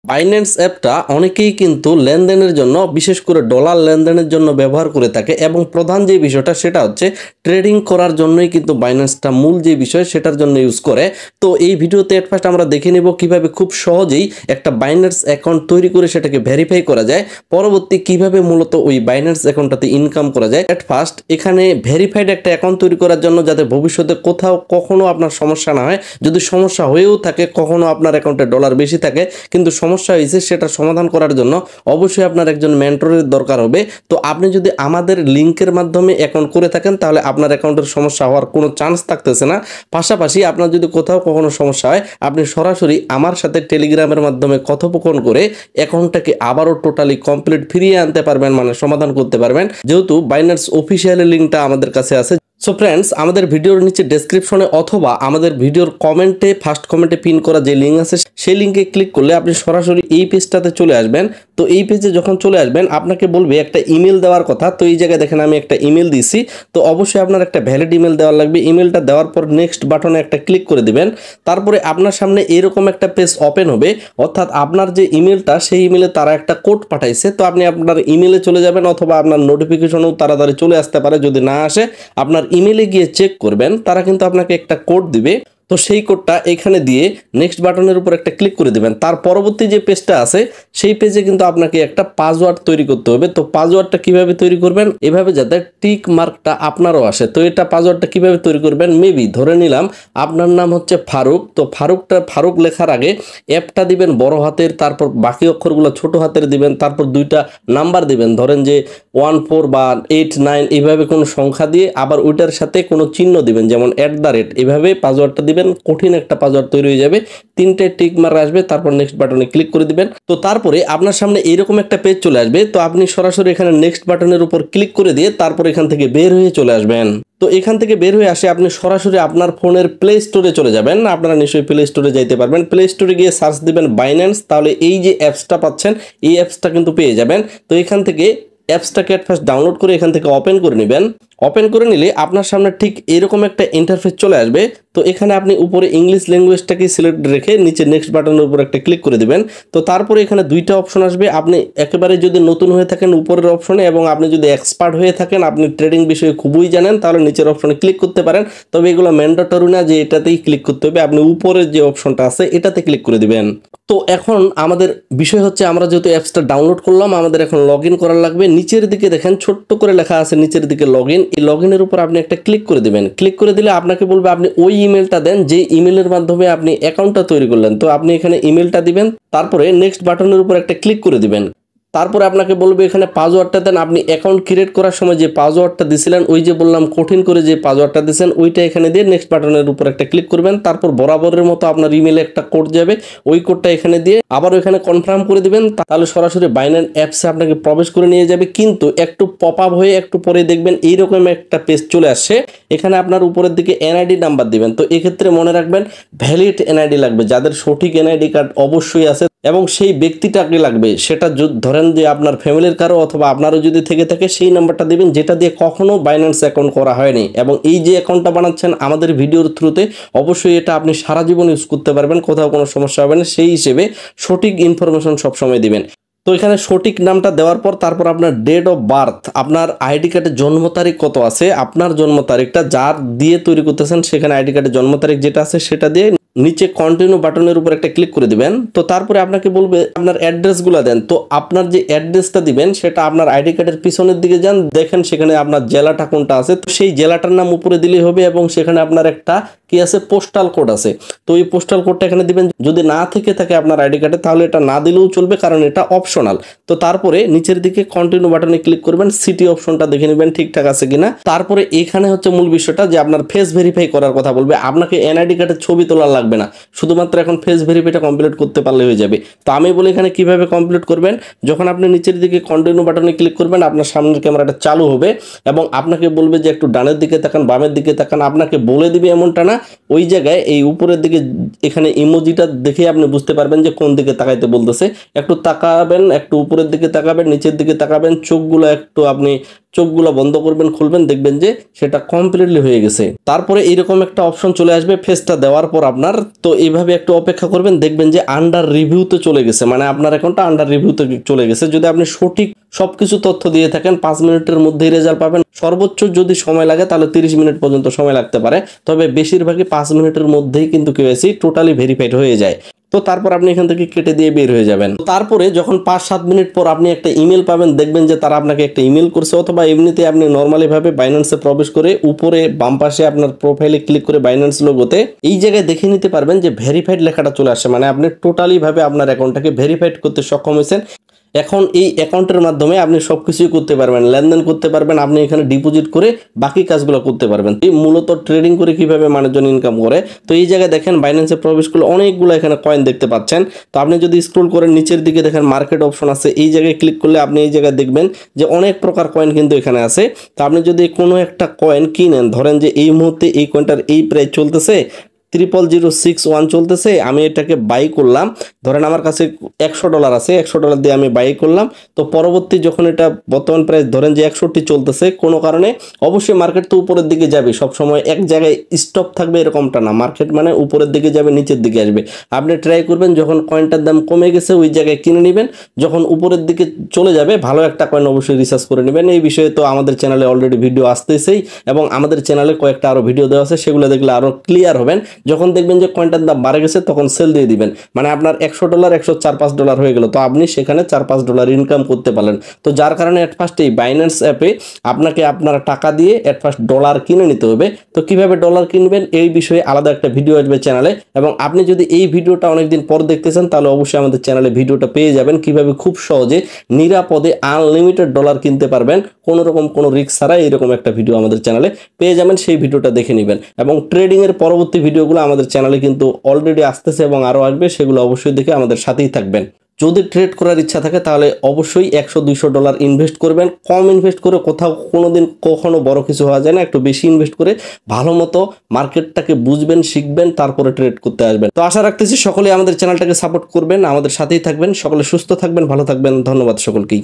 Binance অ্যাপটা অনেকেই কিন্তু লেনদেনের জন্য বিশেষ করে ডলার লেনদেনের জন্য ব্যবহার করে থাকে এবং প্রধান যে বিষয়টা সেটা হচ্ছে ট্রেডিং করার জন্যই কিন্তু বাইন্যান্সটা মূল যে বিষয় সেটার জন্য ইউজ করে। তো এই ভিডিওতে এট ফার্স্ট আমরা দেখে নিব কিভাবে খুব সহজেই একটা বাইন্যান্স অ্যাকাউন্ট তৈরি করে সেটাকে ভেরিফাই করা যায়, পরবর্তী কিভাবে মূলত ওই বাইন্যান্স অ্যাকাউন্টটাতে ইনকাম করা যায়। এট ফার্স্ট এখানে ভেরিফাইড একটা অ্যাকাউন্ট তৈরি করার জন্য যাতে ভবিষ্যতে কোথাও কখনো আপনার সমস্যা না হয়, যদি সমস্যা হয়েও থাকে কখনো আপনার অ্যাকাউন্টে ডলার বেশি থাকে কিন্তু সমস্যা হয়েছে সেটা সমাধান করার জন্য অবশ্যই আপনার একজন মেন্টরের দরকার হবে। তো আপনি যদি আমাদের লিংকের মাধ্যমে অ্যাকাউন্ট করে থাকেন তাহলে আপনার অ্যাকাউন্টের সমস্যা হওয়ার কোনো চান্স থাকতেছে না। পাশাপাশি আপনার যদি কোথাও কখনো সমস্যা হয় আপনি সরাসরি আমার সাথে টেলিগ্রামের মাধ্যমে কথোপকথন করে অ্যাকাউন্টটাকে আবারও টোটালি কমপ্লিট ফিরিয়ে আনতে পারবেন, মানে সমাধান করতে পারবেন, যেহেতু বাইন্যান্স অফিসিয়াল লিংকটা আমাদের কাছে আছে। সো ফ্রেন্ডস, আমাদের ভিডিওর নিচে ডেসক্রিপশনে অথবা আমাদের ভিডিওর কমেন্টে ফার্স্ট কমেন্টে পিন করা যে লিঙ্ক আছে সেই লিঙ্কে ক্লিক করলে আপনি সরাসরি এই পেজটাতে চলে আসবেন। তো এই পেজে যখন চলে আসবেন আপনাকে বলবে একটা ইমেল দেওয়ার কথা। তো এই জায়গায় দেখেন আমি একটা ইমেল দিছি, তো অবশ্যই আপনার একটা ভ্যালিড ইমেল দেওয়ার লাগবে। ইমেলটা দেওয়ার পর নেক্সট বাটনে একটা ক্লিক করে দিবেন। তারপরে আপনার সামনে এরকম একটা পেজ ওপেন হবে, অর্থাৎ আপনার যে ইমেলটা সেই ইমেলে তারা একটা কোড পাঠাইছে। তো আপনি আপনার ইমেলে চলে যাবেন অথবা আপনার নোটিফিকেশনও তাড়াতাড়ি চলে আসতে পারে, যদি না আসে আপনার ইমেলে গিয়ে চেক করবেন, তারা কিন্তু আপনাকে একটা কোড দিবে। তো সেই কোডটা এখানে দিয়ে নেক্সট বাটনের উপর একটা ক্লিক করে দিবেন। তার পরবর্তী যে পেজটা আছে সেই পেজে কিন্তু আপনাকে একটা পাসওয়ার্ড তৈরি করতে হবে। তো পাসওয়ার্ডটা কিভাবে তৈরি করবেন, এভাবে যাতে টিক মার্কটা আপনারও আসে। তো এটা পাসওয়ার্ডটা কিভাবে তৈরি করবেন, মেবি ধরে নিলাম আপনার নাম হচ্ছে ফারুক। তো ফারুক লেখার আগে অ্যাপটা দিবেন বড় হাতের, তারপর বাকি অক্ষরগুলো ছোট হাতের দিবেন, তারপর দুইটা নাম্বার দিবেন, ধরেন যে 14 বা 89 এইভাবে কোনো সংখ্যা দিয়ে আবার ওইটার সাথে কোনো চিহ্ন দিবেন, যেমন @ এইভাবে পাসওয়ার্ডটা দিবেন। কঠিন একটা পাসওয়ার্ড তৈরি হয়ে যাবে, 3টে টিক মার্ক আসবে, তারপর নেক্সট বাটনে ক্লিক করে দিবেন। তো তারপরে আপনার সামনে এইরকম একটা পেজ চলে আসবে। তো আপনি সরাসরি এখানে নেক্সট বাটনের উপর ক্লিক করে দিয়ে তারপর এখান থেকে বের হয়ে চলে আসবেন। তো এখান থেকে বের হয়ে আসে আপনি সরাসরি আপনার ফোনের প্লে স্টোরে চলে যাবেন। আপনারা নিশ্চয়ই প্লে স্টোরে যাইতে পারবেন। প্লে স্টোরে গিয়ে সার্চ দিবেন বাইন্যান্স, তাহলে এই যে অ্যাপসটা পাচ্ছেন এই অ্যাপসটা কিন্তু পেয়ে যাবেন। তো এখান থেকে অ্যাপসটাকে ফার্স্ট ডাউনলোড করে এখান থেকে ওপেন করে নেবেন। ওপেন করে নিলে আপনার সামনে ঠিক এরকম একটা ইন্টারফেস চলে আসবে। তো এখানে আপনি উপরে ইংলিশ ল্যাঙ্গুয়েজটাকে সিলেক্ট রেখে নিচে নেক্সট বাটনের উপর একটা ক্লিক করে দিবেন। তো তারপরে এখানে দুইটা অপশন আসবে। আপনি একেবারে যদি নতুন হয়ে থাকেন উপরের অপশনে, এবং আপনি যদি এক্সপার্ট হয়ে থাকেন, আপনি ট্রেডিং বিষয়ে খুবই জানেন, তাহলে নিচের অপশনে ক্লিক করতে পারেন। তবে এগুলো ম্যান্ডেটরি না যে এটাতেই ক্লিক করতে হবে, আপনি উপরের যে অপশনটা আছে এটাতে ক্লিক করে দিবেন। তো এখন আমাদের বিষয় হচ্ছে আমরা যেহেতু অ্যাপসটা ডাউনলোড করলাম আমাদের এখন লগ ইন করার লাগবে। নিচের দিকে দেখেন ছোট্ট করে লেখা আছে নিচের দিকে লগ ইন। এই লগ ইনের উপর আপনি একটা ক্লিক করে দিবেন। ক্লিক করে দিলে আপনাকে বলবে আপনি ওই ইমেলটা দেন যে ইমেলের মাধ্যমে আপনি অ্যাকাউন্টটা তৈরি করলেন। তো আপনি এখানে ইমেলটা দিবেন, তারপরে নেক্সট বাটনের উপর একটা ক্লিক করে দিবেন। তারপরে আপনাকে বলবে এখানে পাসওয়ার্ডটা দেন। আপনি অ্যাকাউন্ট ক্রিয়েট করার সময় যে পাসওয়ার্ডটা দিছিলেন, ওই যে বললাম কঠিন করে যে পাসওয়ার্ডটা দিয়েছেন ওইটা এখানে দিয়ে নেক্সট বাটনের উপর একটা ক্লিক করবেন। তারপর বরাবরের মতো আপনার ইমেলে একটা কোড যাবে, ওই কোডটা এখানে দিয়ে আবার ওইখানে কনফার্ম করে দিবেন। তাহলে সরাসরি বাইন্যান্স অ্যাপসে আপনাকে প্রবেশ করে নিয়ে যাবে। কিন্তু একটু পপ আপ হয়ে একটু পরে দেখবেন এইরকম একটা পেজ চলে আসছে। এখানে আপনার উপরের দিকে এনআইডি নাম্বার দিবেন। তো এক্ষেত্রে মনে রাখবেন ভ্যালিড এনআইডি লাগবে, যাদের সঠিক এনআইডি কার্ড অবশ্যই আছে এবং সেই ব্যক্তিটাকে লাগবে। সেটা ধরেন যে আপনার ফ্যামিলির কারো অথবা আপনারও যদি থেকে থাকে সেই নাম্বারটা দিবেন যেটা দিয়ে কখনো বাইন্যান্স অ্যাকাউন্ট করা হয়নি। এবং এই যে অ্যাকাউন্টটা বানাচ্ছেন আমাদের ভিডিওর থ্রুতে, অবশ্যই এটা আপনি সারা জীবন ইউজ করতে পারবেন, কোথাও কোনো সমস্যা হবে না। সেই হিসেবে সঠিক ইনফরমেশন সবসময় দিবেন। তো এখানে সঠিক নামটা দেওয়ার পর তারপর আপনার ডেট অফ বার্থ, আপনার আইডি কার্ডের জন্ম তারিখ কত আছে, আপনার জন্ম তারিখটা যার দিয়ে তৈরি করতেছেন সেখানে আইডি কার্ডের জন্ম তারিখ যেটা আছে সেটা দিয়ে নিচে কন্টিনিউ বাটনের উপর একটা ক্লিক করে দিবেন। তো তারপরে আপনাকে বলবে আপনার অ্যাড্রেসগুলো দেন। তো আপনার যে অ্যাড্রেসটা দিবেন সেটা আপনার আইডি কার্ডের পিছনের দিকে যান, দেখেন সেখানে আপনার জেলাটা কোনটা আছে, তো সেই জেলাটার নাম উপরে দিলেই হবে। এবং সেখানে আপনার একটা কি আছে পোস্টাল কোড আছে, তো এই পোস্টাল কোডটা এখানে দিবেন। যদি না থেকে থাকে আপনার আইডি কার্ডে তাহলে এটা না দিলেও চলবে, কারণ এটা অপশনাল। তো তারপরে নিচের দিকে কন্টিনিউ বাটনে ক্লিক করবেন, সিটি অপশনটা দেখে নেবেন ঠিকঠাক আছে কিনা। তারপরে এখানে হচ্ছে মূল বিষয়টা যে আপনার ফেস ভেরিফাই করার কথা বলবে। আপনাকে এনআইডি কার্ডের ছবি তোলা লাগবে না, শুধুমাত্র এখন ফেস ভেরিফাইটা কমপ্লিট করতে পারলে হয়ে যাবে। তো আমি বলি এখানে কিভাবে কমপ্লিট করবেন, যখন আপনি নিচের দিকে কন্টিনিউ বাটনে ক্লিক করবেন আপনার সামনের ক্যামেরাটা চালু হবে এবং আপনাকে বলবে যে একটু ডানের দিকে তাকান, বামের দিকে তাকান। আপনাকে বলে দিবে এমনটা না, ওই জায়গায় এই উপরের দিকে এখানে ইমোজিটা দেখে আপনি বুঝতে পারবেন যে কোন দিকে তাকাইতে বলতেছে। একটু তাকাবেন, একটু উপরের দিকে তাকাবেন, নিচের দিকে তাকাবেন, চোখগুলো একটু আপনি চোখগুলো বন্ধ করবেন, খুলবেন, দেখবেন যে সেটা কমপ্লিটলি হয়ে গেছে। তারপরে এইরকম একটা অপশন চলে আসবে ফেসটা দেওয়ার পর আপনার, তো এইভাবে একটু অপেক্ষা করবেন, দেখবেন যে আন্ডার রিভিউতে চলে গেছে, মানে আপনার অ্যাকাউন্টটা আন্ডার রিভিউতে চলে গেছে। যদি আপনি সঠিক সবকিছু তথ্য দিয়ে থাকেন 5 মিনিটের মধ্যেই রেজাল্ট পাবেন। সর্বোচ্চ যদি সময় লাগে তাহলে 30 মিনিট পর্যন্ত সময় লাগতে পারে, তবে বেশিরভাগই 5 মিনিটের মধ্যেই কিন্তু কেওয়াইসি টোটালি ভেরিফাইড হয়ে যায়। তো তারপর আপনি এখান থেকে কেটে দিয়ে বের হয়ে যাবেন। তারপরে যখন 5-7 মিনিট পর আপনি একটা ইমেল পাবেন, দেখবেন যে তারা আপনাকে একটা ইমেল করছে, অথবা এমনিতে আপনি নর্মালি ভাবে বাইন্যান্সে প্রবেশ করে উপরে বাম পাশে আপনার প্রোফাইলে ক্লিক করে বাইন্যান্স লোগোতে এই জায়গায় দেখে নিতে পারবেন যে ভেরিফাইড লেখাটা চলে আসে, মানে আপনি টোটালি ভাবে আপনার অ্যাকাউন্টটাকে ভেরিফাইড করতে সক্ষম হয়েছেন। এখন এই অ্যাকাউন্টের মাধ্যমে আপনি সবকিছুই করতে পারবেন, লেনদেন করতে পারবেন, আপনি এখানে ডিপোজিট করে বাকি কাজগুলো করতে পারবেন। এই মূলত ট্রেডিং করে কিভাবে মানুষজন ইনকাম করে। তো এই জায়গায় দেখেন বাইন্যান্সে প্রবেশ করলে অনেকগুলো এখানে কয়েন দেখতে পাচ্ছেন। তো আপনি যদি স্ক্রল করেন নিচের দিকে দেখেন মার্কেট অপশন আছে, এই জায়গায় ক্লিক করলে আপনি এই জায়গায় দেখবেন যে অনেক প্রকার কয়েন কিন্তু এখানে আছে। তো আপনি যদি কোনো একটা কয়েন কিনেন, ধরেন যে এই মুহূর্তে এই কয়েনটার এই প্রাইস চলতেছে 0061 চলতেছে, আমি এটাকে বাই করলাম, ধরেন আমার কাছে $100 আছে, $100 দিয়ে আমি বাই করলাম। তো পরবর্তী যখন এটা বর্তমান প্রাইস ধরেন যে 61 চলতেছে, কোনো কারণে অবশ্যই মার্কেট তো উপরের দিকে যাবে, সবসময় এক জায়গায় স্টপ থাকবে এরকমটা না, মার্কেট মানে উপরের দিকে যাবে, নিচের দিকে আসবে। আপনি ট্রাই করবেন যখন কয়েনটার দাম কমে গেছে ওই জায়গায় কিনে নেবেন, যখন উপরের দিকে চলে যাবে ভালো একটা কয়েন অবশ্যই রিসার্চ করে নেবেন। এই বিষয়ে তো আমাদের চ্যানেলে অলরেডি ভিডিও আসতেছেই, এবং আমাদের চ্যানেলে কয়েকটা আরও ভিডিও দেওয়া আছে, সেগুলো দেখলে আরও ক্লিয়ার হবেন। যখন দেখবেন যে কয়েনটার দাম বাড়ে গেছে তখন সেল দিয়ে দিবেন, মানে আপনার $100 $104-5 হয়ে গেল, তো আপনি সেখানে $4-5 ইনকাম করতে পারলেন। তো যার কারণে এট ফার্স্ট এই বাইন্যান্স অ্যাপে আপনাকে আপনার টাকা দিয়ে এট ফার্স্ট ডলার কিনে নিতে হবে। তো কিভাবে ডলার কিনবেন এই বিষয়ে আলাদা একটা ভিডিও আসবে চ্যানেলে, এবং আপনি যদি এই ভিডিওটা অনেকদিন পর দেখতে চান তাহলে অবশ্যই আমাদের চ্যানেলে ভিডিওটা পেয়ে যাবেন, কিভাবে খুব সহজে নিরাপদে আনলিমিটেড ডলার কিনতে পারবেন কোনো রকম কোনো রিস্ক ছাড়া। এইরকম একটা ভিডিও আমাদের চ্যানেলে পেয়ে যাবেন, সেই ভিডিওটা দেখে নেবেন। এবং ট্রেডিং এর পরবর্তী ভিডিওগুলো আমাদের চ্যানেলে কিন্তু অলরেডি আসতেছে এবং আরও আসবে, সেগুলো অবশ্যই দেখে আমাদের সাথেই থাকবেন। যদি ট্রেড করার ইচ্ছা থাকে তাহলে অবশ্যই $100-200 ইনভেস্ট করবেন। কম ইনভেস্ট করে কোথাও কোনোদিন কখনো বড় কিছু হওয়া যায় না, একটু বেশি ইনভেস্ট করে ভালো মতো মার্কেটটাকে বুঝবেন, শিখবেন, তারপরে ট্রেড করতে আসবেন। তো আশা রাখতেছি সকলেই আমাদের চ্যানেলটাকে সাপোর্ট করবেন, আমাদের সাথেই থাকবেন। সকলে সুস্থ থাকবেন, ভালো থাকবেন। ধন্যবাদ সকলকেই।